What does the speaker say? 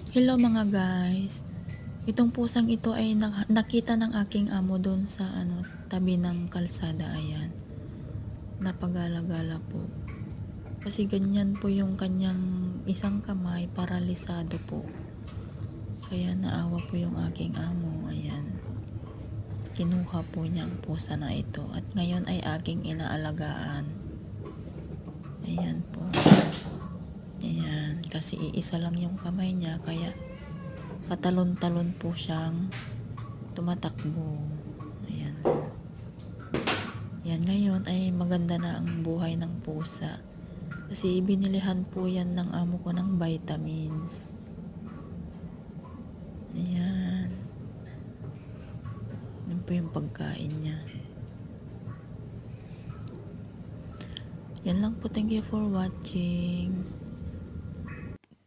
Hello mga guys. Itong pusang ito ay nakita ng aking amo doon sa tabi ng kalsada. Ayan. Napagala-gala po. Kasi ganyan po yung kanyang isang kamay, paralisado po. Kaya naawa po yung aking amo. Ayan. Kinuha po niya ang pusa na ito. At ngayon ay aking inaalagaan. Ayan po. Ayan. Kasi iisa lang yung kamay niya. Kaya patalon-talon po siyang tumatakbo. Ayan. Yan, ngayon ay maganda na ang buhay ng pusa. Kasi binilihan po yan ng amo ko ng vitamins. Ayan. Yan po yung pagkain niya. Yan lang po. Thank you for watching.